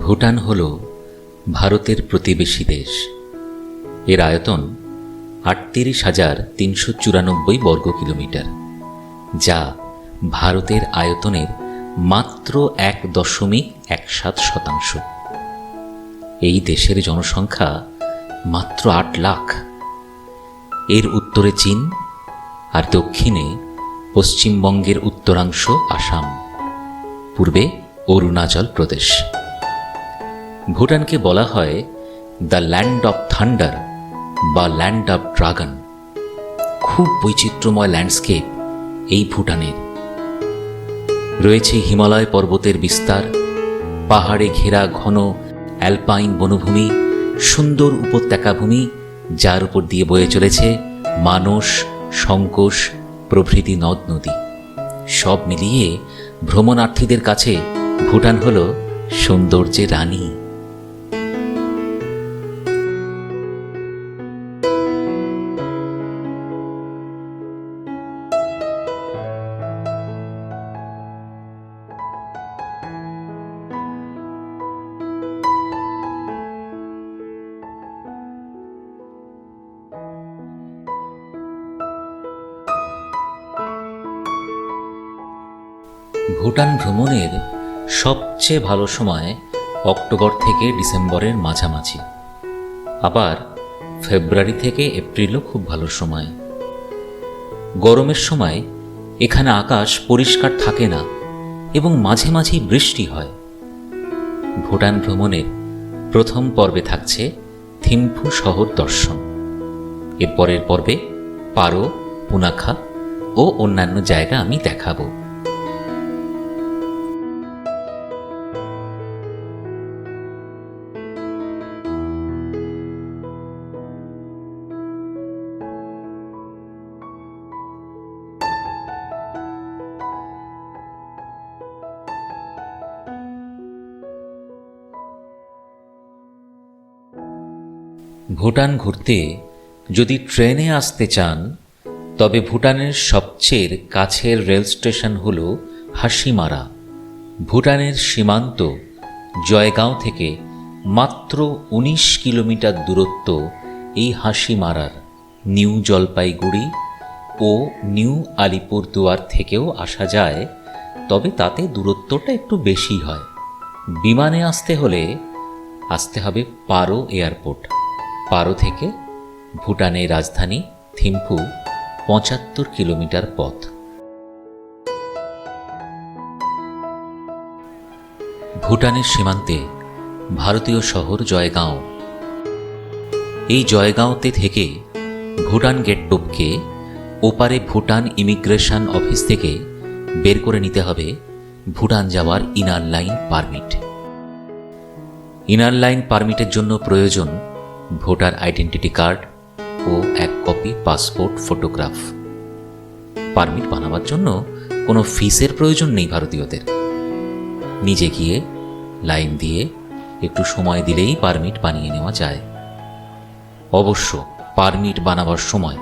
ভুটান হল ভারতের প্রতিবেশী দেশ। এর আয়তন ৩৮,৩৯৪ বর্গ কিলোমিটার, যা ভারতের আয়তনের মাত্র ১.১৭%। এই দেশের জনসংখ্যা মাত্র ৮ লাখ। এর উত্তরে চীন আর দক্ষিণে পশ্চিমবঙ্গের উত্তরাংশ আসাম, পূর্বে অরুণাচল প্রদেশ। ভুটানকে বলা হয় দ্য ল্যান্ড অফ থান্ডার বা ল্যান্ড অফ ড্রাগন। খুব বৈচিত্র্যময় ল্যান্ডস্কেপ এই ভুটানের। রয়েছে হিমালয় পর্বতের বিস্তার, পাহাড়ে ঘেরা ঘন অ্যালপাইন বনভূমি, সুন্দর উপত্যকা ভূমি যার উপর দিয়ে বয়ে চলেছে মানস, সংকোশ প্রভৃতি নদ নদী। সব মিলিয়ে ভ্রমণার্থীদের কাছে ভুটান হল সৌন্দর্যের রানী। ভুটান ভ্রমণের সবচেয়ে ভালো সময় অক্টোবর থেকে ডিসেম্বরের মাঝামাঝি। আবার ফেব্রুয়ারি থেকে এপ্রিলও খুব ভালো সময়। গরমের সময় এখানে আকাশ পরিষ্কার থাকে না এবং মাঝে মাঝেই বৃষ্টি হয়। ভুটান ভ্রমণের প্রথম পর্বে থাকছে থিম্ফু শহর দর্শন। এর পরের পর্বে পারো, পুনাখা ও অন্যান্য জায়গা আমি দেখাবো। ভুটান ঘুরতে যদি ট্রেনে আসতে চান, তবে ভুটানের সবচেয়ে কাছের রেল স্টেশন হল হাসিমারা। ভুটানের সীমান্ত জয়গাঁও থেকে মাত্র ১৯ কিলোমিটার দূরত্ব এই হাসিমারার। নিউ জলপাইগুড়ি ও নিউ আলিপুরদুয়ার থেকেও আসা যায়, তবে তাতে দূরত্বটা একটু বেশি হয়। বিমানে আসতে হবে পারো এয়ারপোর্ট। পারো থেকে ভুটানের রাজধানী থিম্ফু ৭৫ কিলোমিটার পথ। ভুটানের সীমান্তে ভারতীয় শহর জয়গাঁও। এই জয়গাঁওতে থেকে ভুটান গেট টপকে ওপারে ভুটান ইমিগ্রেশন অফিস থেকে বের করে নিতে হবে ভুটান যাওয়ার inner line permit. Inner line পারমিটের জন্য প্রয়োজন ভোটার আইডেন্টিটি কার্ড ও ১ কপি পাসপোর্ট ফটোগ্রাফ। পারমিট বানাবার জন্য কোনো ফিসের প্রয়োজন নেই ভারতীয়দের। নিজে গিয়ে লাইন দিয়ে একটু সময় দিলেই পারমিট বানিয়ে নেওয়া যায়। অবশ্য পারমিট বানাবার সময়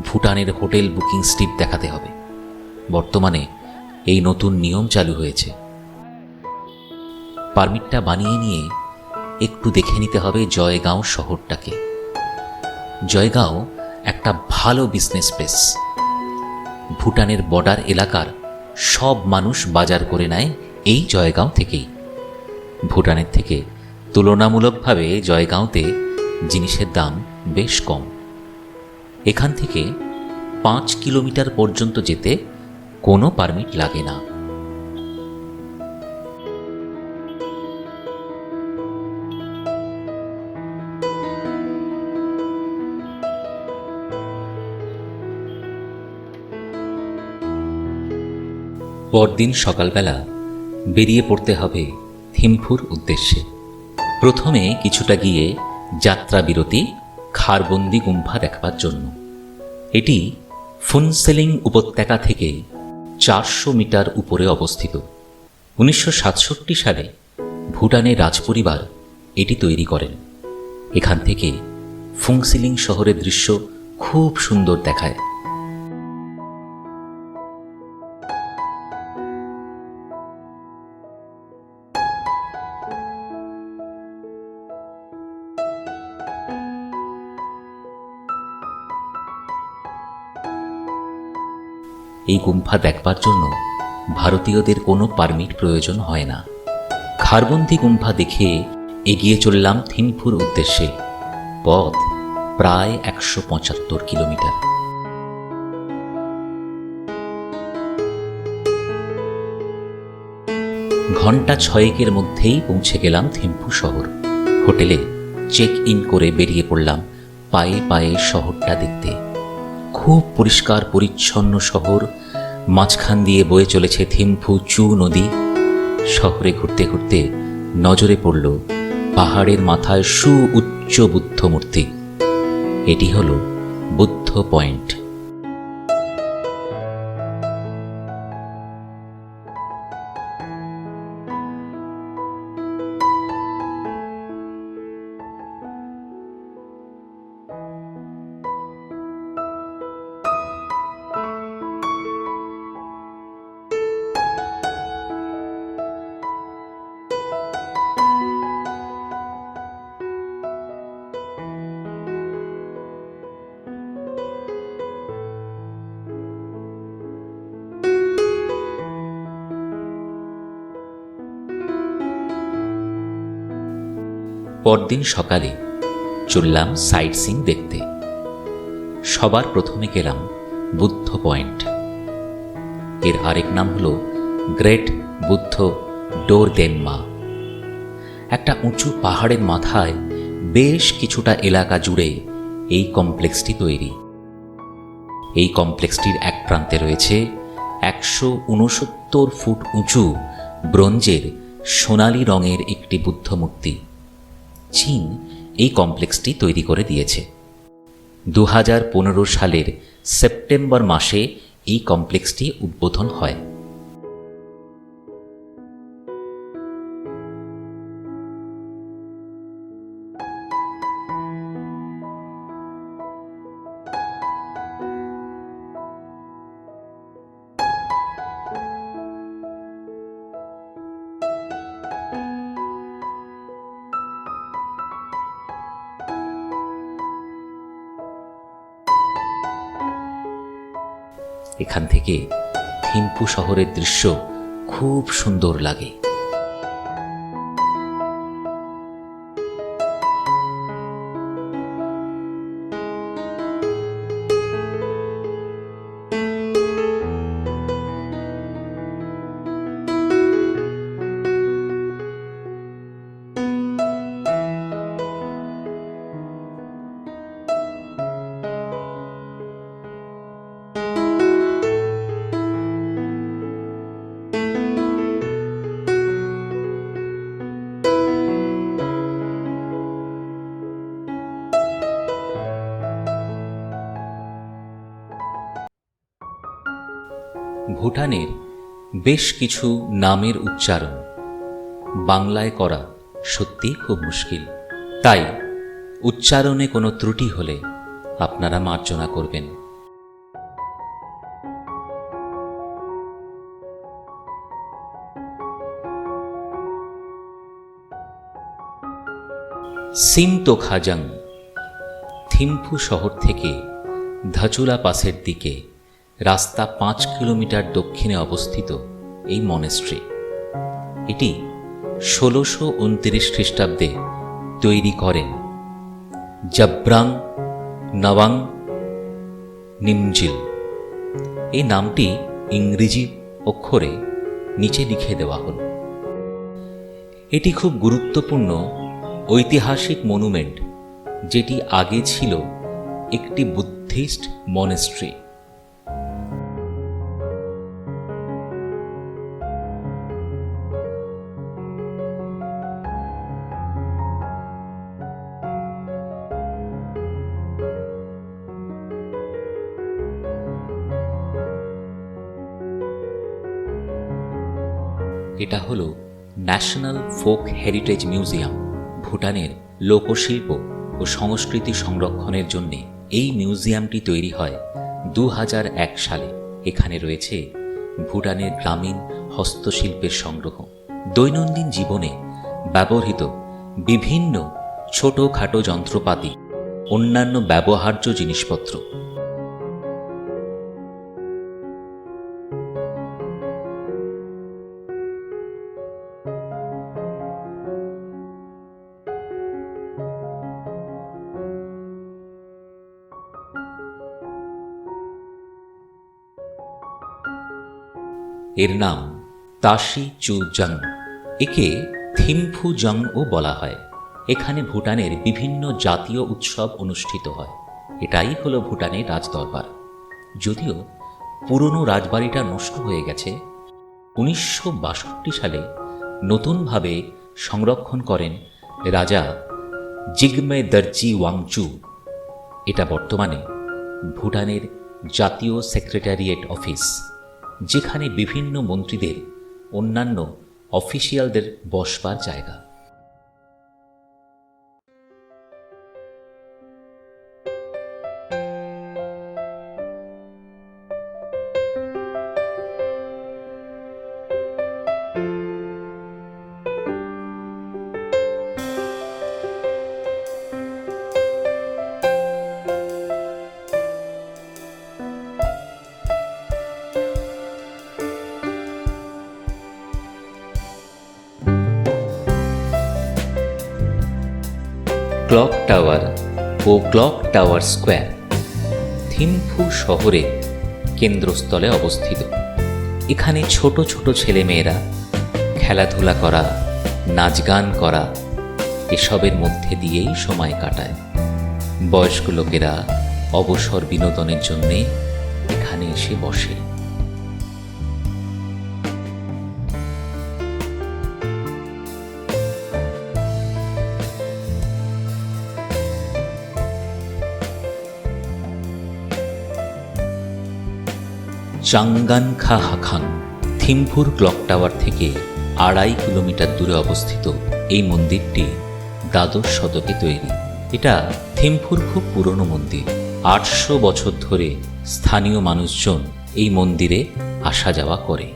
ভুটানের হোটেল বুকিং স্লিপ দেখাতে হবে। বর্তমানে এই নতুন নিয়ম চালু হয়েছে। পারমিটটা বানিয়ে নিয়ে একটু দেখে নিতে হবে জয়গাঁও শহরটাকে। জয়গাঁও একটা ভালো বিজনেস প্লেস। ভুটানের বর্ডার এলাকার সব মানুষ বাজার করে নেয় এই জয়গাঁও থেকেই। ভুটানের থেকে তুলনামূলকভাবে জয়গাঁওতে জিনিসের দাম বেশ কম। এখান থেকে ৫ কিলোমিটার পর্যন্ত যেতে কোনো পারমিট লাগে না। পরদিন সকালবেলা বেরিয়ে পড়তে হবে থিম্ফুর উদ্দেশ্যে। প্রথমে কিছুটা গিয়ে যাত্রা বিরতি খারবন্দি গুম্ফা দেখবার জন্য। এটি ফুনসেলিং উপত্যকা থেকে ৪০০ মিটার উপরে অবস্থিত। ১৯৬৭ সালে ভুটানের রাজপরিবার এটি তৈরি করেন। এখান থেকে ফুংসিলিং শহরের দৃশ্য খুব সুন্দর দেখায়। এই গুম্ফা দেখবার জন্য ভারতীয়দের কোনো পারমিট প্রয়োজন হয় না। খারবন্দি গুম্ফা দেখে এগিয়ে চললাম থিম্পুর উদ্দেশ্যে। পথ প্রায় 175 কিলোমিটার। ঘন্টা 6 মধ্যেই পৌঁছে গেলাম থিম্পু শহর। হোটেলে চেক ইন করে বেরিয়ে পড়লাম পায়ে পায়ে শহরটা দেখতে। খুব পরিষ্কার পরিচ্ছন্ন শহর, মাঝখান দিয়ে বয়ে চলেছে থিম্পু চু নদী। শহরে ঘুরতে ঘুরতে নজরে পড়ল পাহাড়ের মাথায় সুউচ্চ বুদ্ধ মূর্তি। এটি হল বুদ্ধ পয়েন্ট। পরদিন সকালে চললাম সাইট সিইং দেখতে। সবার প্রথমে গেলাম বুদ্ধ পয়েন্ট। এর আরেক নাম হল গ্রেট বুদ্ধ ডোরদেনমা। একটা উঁচু পাহাড়ের মাথায় বেশ কিছুটা এলাকা জুড়ে এই কমপ্লেক্সটি তৈরি। এই কমপ্লেক্সটির এক প্রান্তে রয়েছে 169 ফুট উঁচু ব্রোঞ্জের সোনালি রঙের একটি বুদ্ধ মূর্তি। চীন এই কমপ্লেক্সটি তৈরি করে দিয়েছে। 2015 সালের সেপ্টেম্বর মাসে এই কমপ্লেক্সটি উদ্বোধন হয়। এখান থেকে থিম্পু শহরের দৃশ্য খুব সুন্দর লাগে। ভুটানের বেশ কিছু নামের উচ্চারণ বাংলায় করা সত্যি খুব মুশকিল, তাই উচ্চারণে কোনো ত্রুটি হলে আপনারা মার্জনা করবেন। সিমতোখাজাং থিম্পু শহর থেকে ধাচুলা পাসের দিকে রাস্তা 5 কিলোমিটার দক্ষিণে অবস্থিত এই মনেস্ট্রি। এটি 1629 খ্রিস্টাব্দে তৈরি করেন জাব্রাং নওয়াং নিমজিল। এই নামটি ইংরেজি অক্ষরে নিচে লিখে দেওয়া হল। এটি খুব গুরুত্বপূর্ণ ঐতিহাসিক মনুমেন্ট, যেটি আগে ছিল একটি বুদ্ধিস্ট মনেস্ট্রি। এটা হলো ন্যাশনাল ফোক হেরিটেজ মিউজিয়াম। ভুটানের লোকশিল্প ও সংস্কৃতি সংরক্ষণের জন্য এই মিউজিয়ামটি তৈরি হয় 2001 সালে। এখানে রয়েছে ভুটানের গ্রামীণ হস্তশিল্পের সংগ্রহ, দৈনন্দিন জীবনে ব্যবহৃত বিভিন্ন ছোটখাটো যন্ত্রপাতি, অন্যান্য ব্যবহার্য জিনিসপত্র। এর নাম তাশি চু জং। একে থিম্ফু জংও বলা হয়। এখানে ভুটানের বিভিন্ন জাতীয় উৎসব অনুষ্ঠিত হয়। এটাই হলো ভুটানের রাজদরবার। যদিও পুরনো রাজবাড়িটা নষ্ট হয়ে গেছে, 1962 সালে নতুনভাবে সংরক্ষণ করেন রাজা জিগমে দর্জি ওয়াংচু। এটা বর্তমানে ভুটানের জাতীয় সেক্রেটারিয়েট অফিস, যেখানে বিভিন্ন মন্ত্রীদের, অন্যান্য অফিসিয়ালদের বসবার জায়গা। ক্লক টাওয়ার ও ক্লক টাওয়ার স্কোয়ার থিম্ফু শহরের কেন্দ্রস্থলে অবস্থিত। এখানে ছোট ছোট ছেলেমেয়েরা খেলাধুলা করা, নাচ গান করা, এসবের মধ্যে দিয়েই সময় কাটায়। বয়স্ক লোকেরা অবসর বিনোদনের জন্যে এখানে এসে বসে। চাঙ্গানখা হাখাং থিম্ফুর ক্লক টাওয়ার থেকে 2.5 কিলোমিটার দূরে অবস্থিত এই মন্দিরটি দ্বাদশ শতকে তৈরি। এটা থিম্ফুর খুব পুরনো মন্দির। 800 বছর ধরে স্থানীয় মানুষজন এই মন্দিরে আসা যাওয়া করে।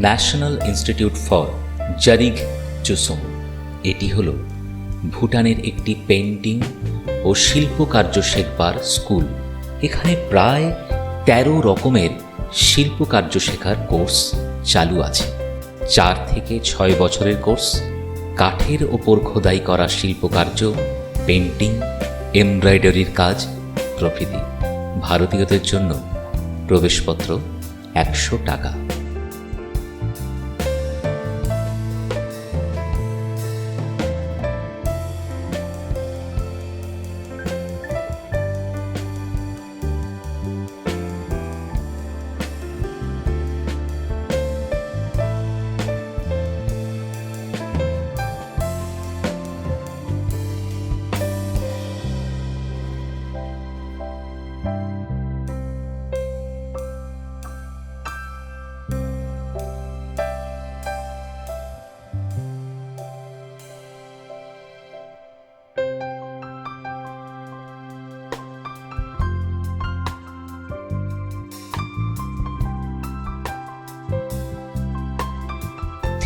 ন্যাশনাল ইনস্টিটিউট ফর জারিগ চুসুং, এটি হল ভুটানের একটি পেন্টিং ও শিল্পকার্য শেখবার স্কুল। এখানে প্রায় 13 রকমের শিল্পকার্য শেখার কোর্স চালু আছে। 4 থেকে 6 বছরের কোর্স, কাঠের ওপর খোদাই করা শিল্পকার্য, পেন্টিং, এমব্রয়ডারির কাজ প্রভৃতি। ভারতীয়দের জন্য প্রবেশপত্র 100 টাকা।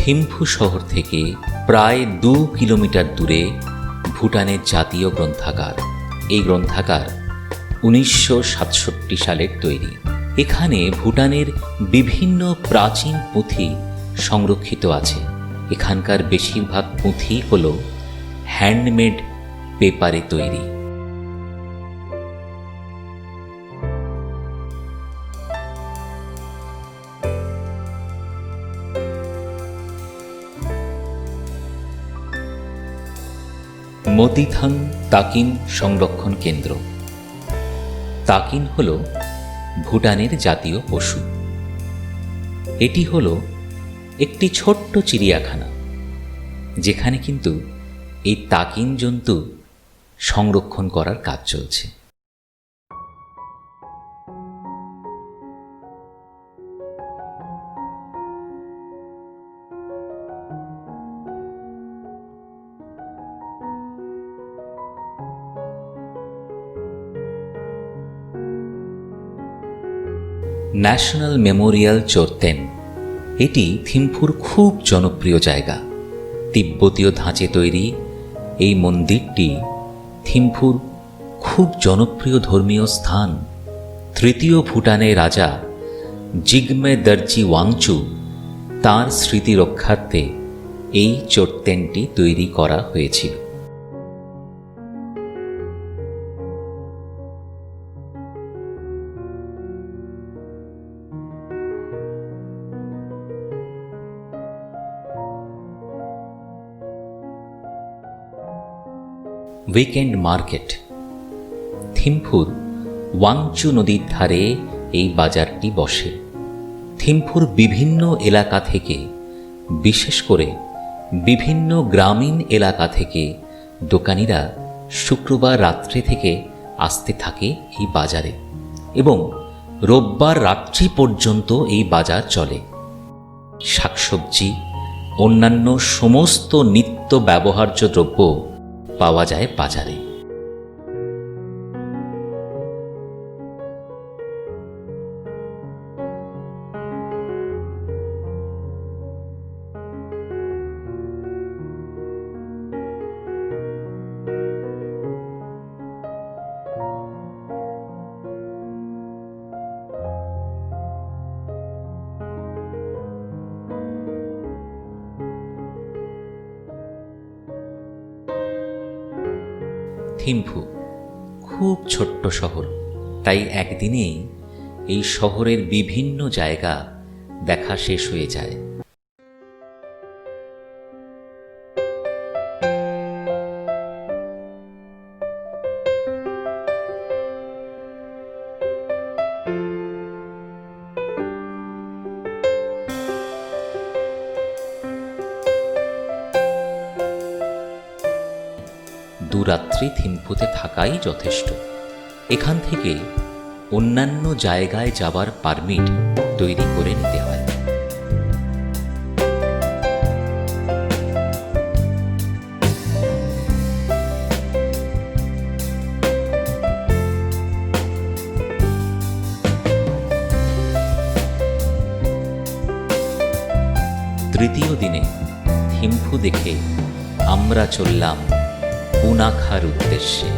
থিম্ফু শহর থেকে প্রায় 2 কিলোমিটার দূরে ভুটানের জাতীয় গ্রন্থাগার। এই গ্রন্থাগার 1967 সালের তৈরি। এখানে ভুটানের বিভিন্ন প্রাচীন পুঁথি সংরক্ষিত আছে। এখানকার বেশিরভাগ পুঁথি হল হ্যান্ডমেড পেপারে তৈরি। মতিথাং তাকিন সংরক্ষণ কেন্দ্র। তাকিন হল ভুটানের জাতীয় পশু। এটি হল একটি ছোট্ট চিড়িয়াখানা, যেখানে কিন্তু এই তাকিন জন্তু সংরক্ষণ করার কাজ চলছে। ন্যাশনাল মেমোরিয়াল চোরতেন, এটি থিম্ফুর খুব জনপ্রিয় জায়গা। তিব্বতীয় ধাঁচে তৈরি এই মন্দিরটি থিম্ফুর খুব জনপ্রিয় ধর্মীয় স্থান। তৃতীয় ভুটানের রাজা জিগমে দর্জি ওয়াংচু তাঁর স্মৃতি রক্ষার্থে এই চোট্টেনটি তৈরি করা হয়েছিল। Weekend market. থিম্ফুর ওয়াংচু নদীর ধারে এই বাজারটি বসে। থিম্ফুর বিভিন্ন এলাকা থেকে, বিশেষ করে বিভিন্ন গ্রামীণ এলাকা থেকে দোকানিরা শুক্রবার রাত্রে থেকে আসতে থাকে এই বাজারে এবং রোববার রাত্রি পর্যন্ত এই বাজার চলে। শাকসবজি, অন্যান্য সমস্ত নিত্য ব্যবহার্য দ্রব্য পাওয়া যায় বাজারে। থিম্ফু খুব ছোট্ট শহর, তাই একদিনেই এই শহরের বিভিন্ন জায়গা দেখা শেষ হয়ে যায়। দুরাত্রি থিম্ফুতে থাকাই যথেষ্ট। এখান থেকে অন্যান্য জায়গায় যাবার পারমিট তৈরি করে নিতে হয়। তৃতীয় দিনে থিম্ফু দেখে আমরা চললাম পুনাখার উদ্দেশ্যে।